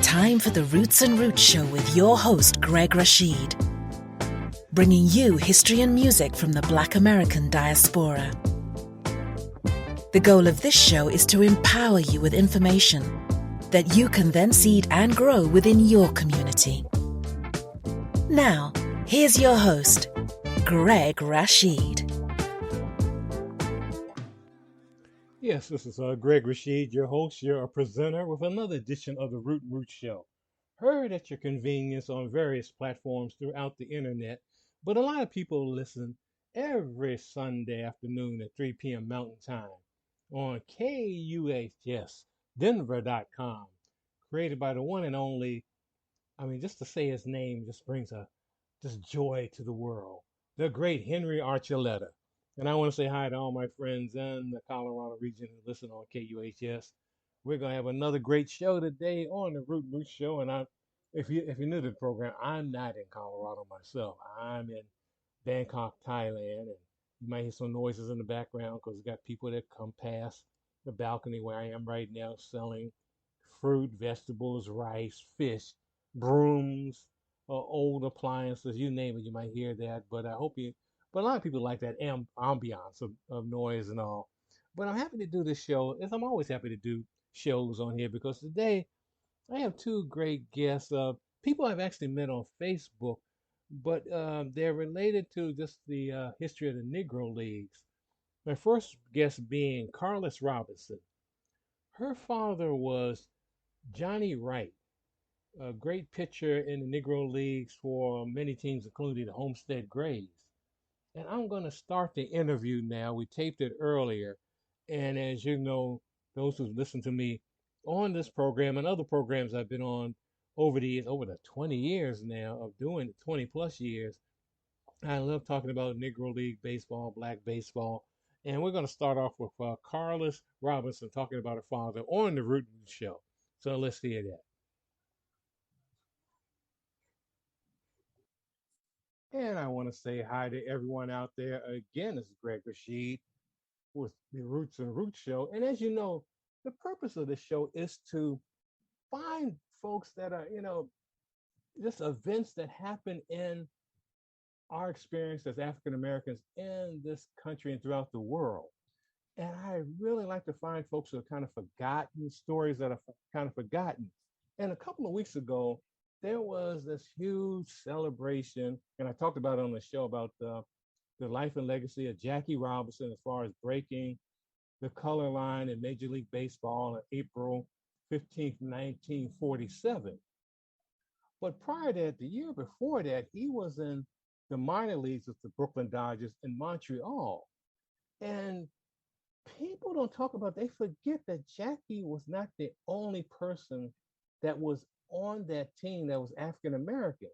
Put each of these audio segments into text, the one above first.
Time for the Roots and Roots Show with your host, Greg Rashid. Bringing you history and music from the Black American diaspora. The goal of this show is to empower you with information that you can then seed and grow within your community. Now, here's your host, Greg Rashid. Yes, this is Greg Rashid, your host, your presenter, with another edition of the Root and Root Show. Heard at your convenience on various platforms throughout the internet, but a lot of people listen every Sunday afternoon at 3 p.m. Mountain Time on KUHS, Denver.com, created by the one and only, just to say his name just brings just joy to the world, the great Henry Archuleta. And I want to say hi to all my friends in the Colorado region who listen on KUHS. We're gonna have another great show today on the Root and Root Show. And if you're new to the program, I'm not in Colorado myself. I'm in Bangkok, Thailand, and you might hear some noises in the background because we got people that come past the balcony where I am right now selling fruit, vegetables, rice, fish, brooms, old appliances, you name it. You might hear that, but But a lot of people like that ambiance of noise and all. But I'm happy to do this show, as I'm always happy to do shows on here because today I have two great guests. People I've actually met on Facebook, but they're related to just the history of the Negro Leagues. My first guest being Carlos Robinson. Her father was Johnny Wright, a great pitcher in the Negro Leagues for many teams, including the Homestead Grays. And I'm going to start the interview now. We taped it earlier. And as you know, those who listen to me on this program and other programs I've been on over the years, over the 20 years now of doing it, 20 plus years, I love talking about Negro League baseball, black baseball. And we're going to start off with Carlos Robinson talking about her father on the Root and Root Show. So let's hear that. And I want to say hi to everyone out there. Again, this is Greg Rashid with the Roots and Roots Show. And as you know, the purpose of this show is to find folks that are, just events that happen in our experience as African Americans in this country and throughout the world. And I really like to find folks who are kind of forgotten, stories that are kind of forgotten. And a couple of weeks ago, there was this huge celebration, and I talked about it on the show about the life and legacy of Jackie Robinson as far as breaking the color line in Major League Baseball on April 15th, 1947. But prior to that, the year before that, he was in the minor leagues with the Brooklyn Dodgers in Montreal. And people don't talk about, they forget that Jackie was not the only person that was on that team that was African American.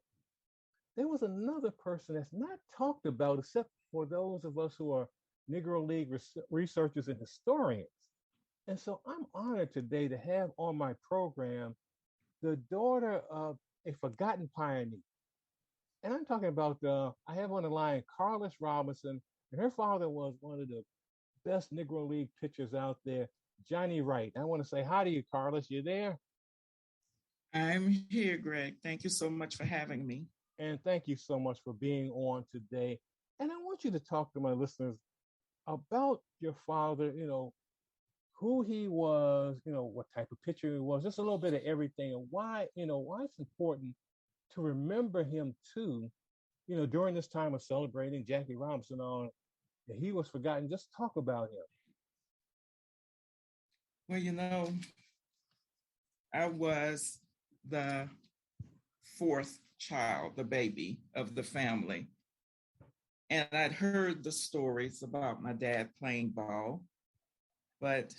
There was another person that's not talked about except for those of us who are Negro League researchers and historians. And so I'm honored today to have on my program the daughter of a forgotten pioneer. And I'm talking about, I have on the line Carlos Robinson, and her father was one of the best Negro League pitchers out there, Johnny Wright. I want to say hi to you, Carlos. You there? I'm here, Greg. Thank you so much for having me. And thank you so much for being on today. And I want you to talk to my listeners about your father, who he was, what type of pitcher he was, just a little bit of everything, and why it's important to remember him too, during this time of celebrating Jackie Robinson on that he was forgotten. Just talk about him. Well, I was the fourth child, the baby of the family. And I'd heard the stories about my dad playing ball, but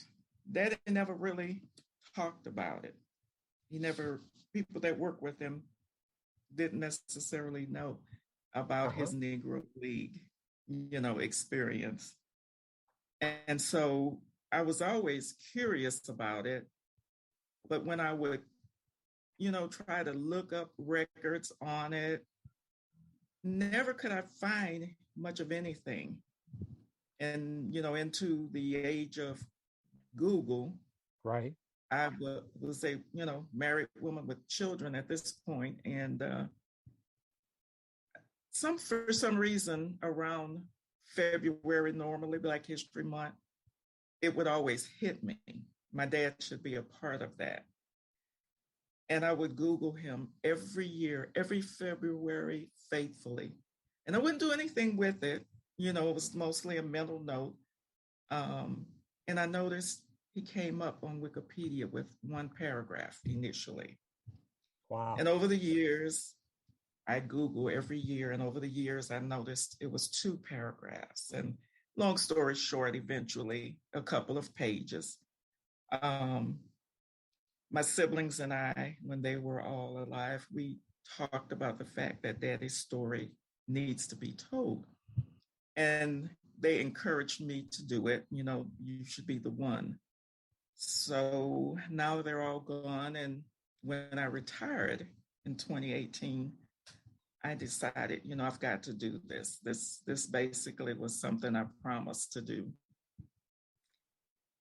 Daddy never really talked about it. People that worked with him didn't necessarily know about his Negro League, experience. And so I was always curious about it. But when I would, try to look up records on it, never could I find much of anything. And, into the age of Google, right? was a, married woman with children at this point, and for some reason around February, normally Black History Month, it would always hit me. My dad should be a part of that. And I would Google him every year, every February, faithfully. And I wouldn't do anything with it. It was mostly a mental note. And I noticed he came up on Wikipedia with one paragraph initially. Wow. And over the years, I Google every year. And over the years, I noticed it was 2 paragraphs. And long story short, eventually a couple of pages. My siblings and I, when they were all alive, we talked about the fact that Daddy's story needs to be told. And they encouraged me to do it. You should be the one. So now they're all gone. And when I retired in 2018, I decided, I've got to do this. This basically was something I promised to do.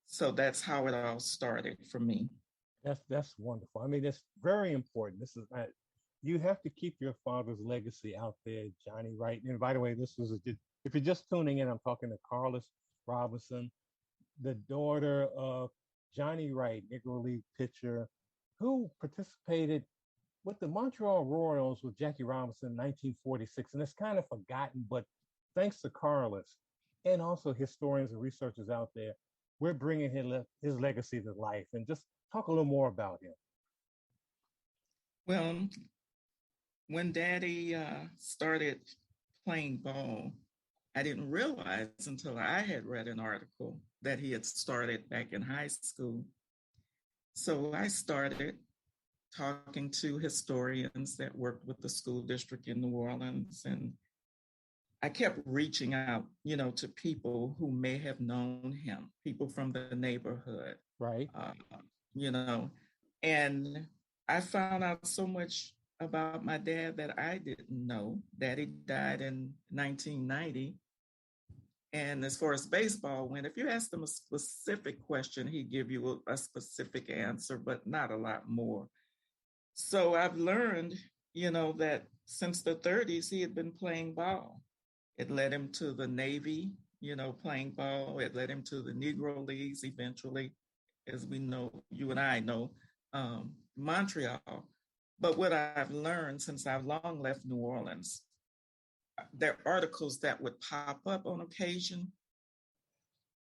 So that's how it all started for me. That's wonderful. I mean, it's very important. This is you have to keep your father's legacy out there, Johnny Wright. And by the way, if you're just tuning in, I'm talking to Carlos Robinson, the daughter of Johnny Wright, Negro League pitcher, who participated with the Montreal Royals with Jackie Robinson in 1946. And it's kind of forgotten, but thanks to Carlos and also historians and researchers out there, we're bringing his legacy to life. And just talk a little more about him. Well, when Daddy started playing ball, I didn't realize until I had read an article that he had started back in high school. So I started talking to historians that worked with the school district in New Orleans, and I kept reaching out, to people who may have known him, people from the neighborhood. Right. And I found out so much about my dad that I didn't know. Daddy died in 1990. And as far as baseball went, if you asked him a specific question, he'd give you a specific answer, but not a lot more. So I've learned, that since the 30s, he had been playing ball. It led him to the Navy, playing ball. It led him to the Negro Leagues eventually, as we know, you and I know, Montreal. But what I've learned since I've long left New Orleans, there are articles that would pop up on occasion.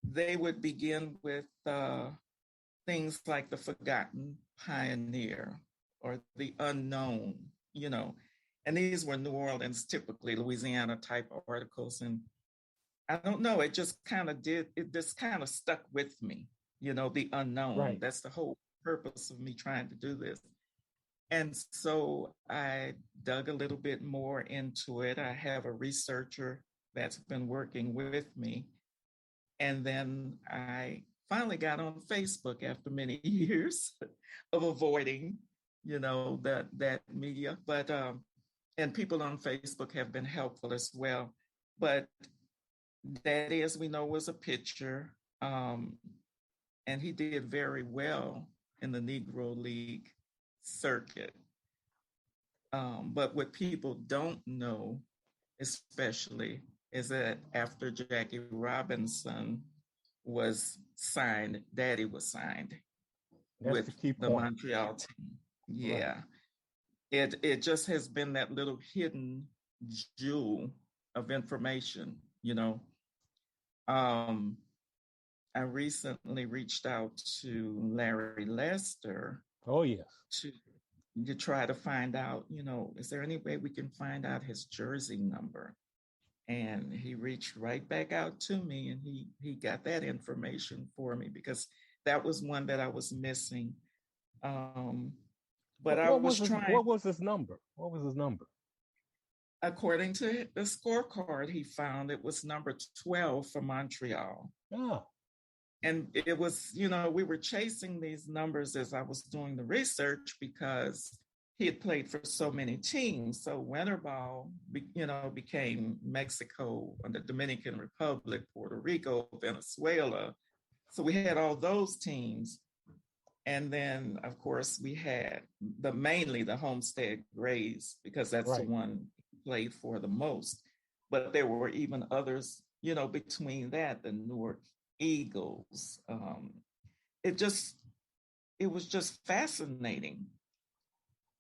They would begin with things like the forgotten pioneer or the unknown, and these were New Orleans, typically Louisiana type articles. And I don't know, it just kind of stuck with me, the unknown. Right. That's the whole purpose of me trying to do this. And so I dug a little bit more into it. I have a researcher that's been working with me. And then I finally got on Facebook after many years of avoiding, that media. But, and people on Facebook have been helpful as well. But Daddy, as we know, was a pitcher. And he did very well in the Negro League circuit. But what people don't know, especially, is that after Jackie Robinson was signed, Daddy was signed. That's with the point. Montreal team. Yeah. Right. It just has been that little hidden jewel of information, I recently reached out to Larry Lester. Oh, yes. To try to find out, is there any way we can find out his jersey number? And he reached right back out to me, and he got that information for me, because that was one that I was missing. But I was trying. What was his number? According to the scorecard he found, it was number 12 for Montreal. Oh. And it was, we were chasing these numbers as I was doing the research, because he had played for so many teams. So winter ball, became Mexico and the Dominican Republic, Puerto Rico, Venezuela. So we had all those teams. And then, of course, we had mainly the Homestead Grays, because that's the Right. one he played for the most. But there were even others, between that, the Newark Eagles. It just, it was just fascinating.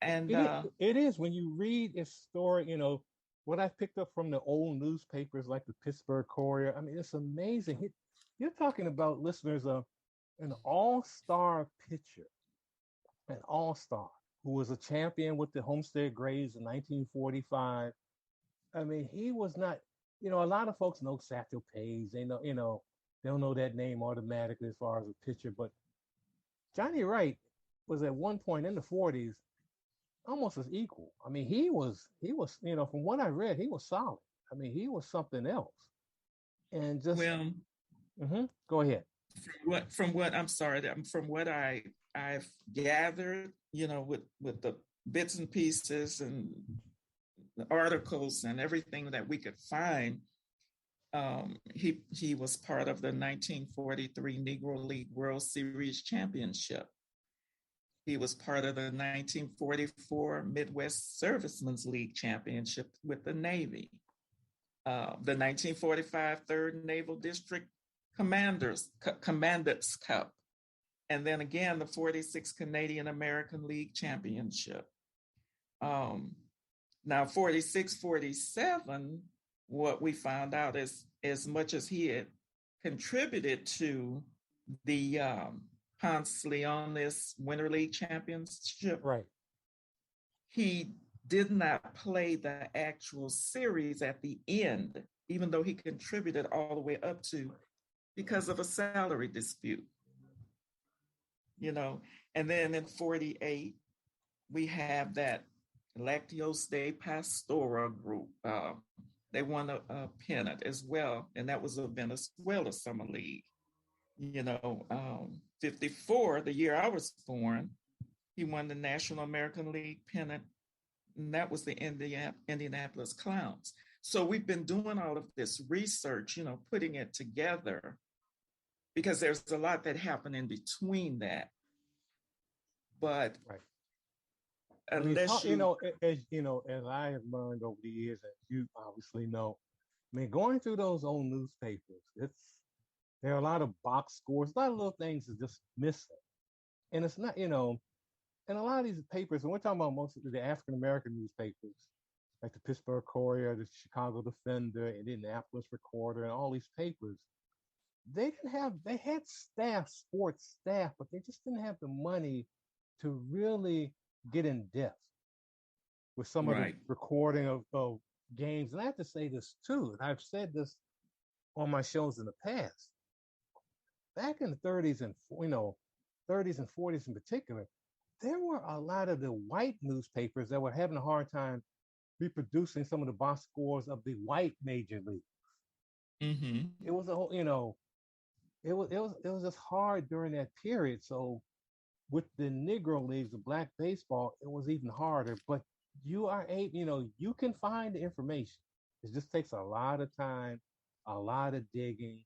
And It is when you read his story, what I picked up from the old newspapers like the Pittsburgh Courier. I mean, it's amazing. You're talking about, listeners, an all-star pitcher, an all-star who was a champion with the Homestead Grays in 1945. I mean, he was not, a lot of folks know Satchel Paige. They know, they'll know that name automatically as far as a pitcher. But Johnny Wright was at one point in the 40s almost as equal. I mean, he was, from what I read, he was solid. I mean, he was something else. And just, well, go ahead. from what I've gathered, with the bits and pieces and the articles and everything that we could find, he was part of the 1943 Negro League World Series championship. He was part of the 1944 Midwest Servicemen's League championship with the Navy, the 1945 Third Naval District Commandant's Cup, and then again the 46 Canadian American League Championship. Now 46, 47, what we found out is, as much as he had contributed to the Ponce Leones Winter League Championship, Right. he did not play the actual series at the end, even though he contributed all the way up to, because of a salary dispute. And then in 48, we have that Lactios de Pastora group. They won a pennant as well, and that was a Venezuela Summer League. 54, the year I was born, he won the National American League pennant, and that was the Indianapolis Clowns. So we've been doing all of this research, putting it together, because there's a lot that happened in between that. But right. Unless as I have learned over the years, as you obviously know, I mean, going through those old newspapers, there are a lot of box scores, a lot of little things is just missing. And it's not, and a lot of these papers, and we're talking about most of the African American newspapers, like the Pittsburgh Courier, the Chicago Defender, and the Indianapolis Recorder, and all these papers, they had sports staff, but they just didn't have the money to really get in depth with some of the recording of games. And I have to say this too, and I've said this on my shows in the past. Back in the 30s and 30s and 40s in particular, there were a lot of the white newspapers that were having a hard time reproducing some of the box scores of the white major leagues. Mm-hmm. It was a whole, it was just hard during that period. So with the Negro leagues, the black baseball, it was even harder. But you are able, you can find the information. It just takes a lot of time, a lot of digging,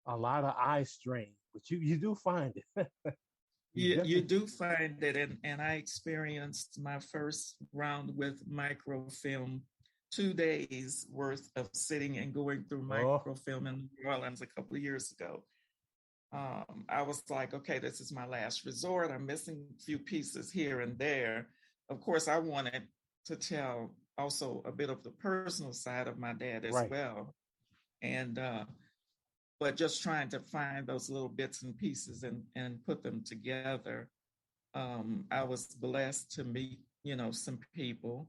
a lot of eye strain, but you do find it. You do find it, and I experienced my first round with microfilm, 2 days worth of sitting and going through microfilm in New Orleans a couple of years ago. I was like, okay, this is my last resort. I'm missing a few pieces here and there. Of course, I wanted to tell also a bit of the personal side of my dad as well. And but just trying to find those little bits and pieces and put them together. I was blessed to meet, some people,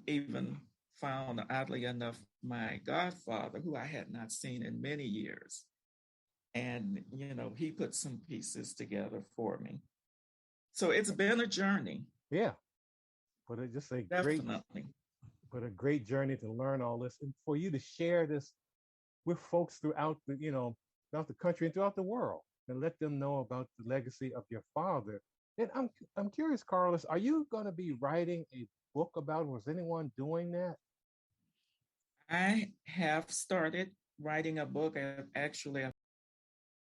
even found, oddly enough, my godfather, who I had not seen in many years. And, he put some pieces together for me. So it's been a journey. Yeah. But it's just a great journey to learn all this, and for you to share this with folks throughout the country and throughout the world, and let them know about the legacy of your father. And I'm curious, Carlos, are you going to be writing a book about it? Was anyone doing that? I have started writing a book. Actually,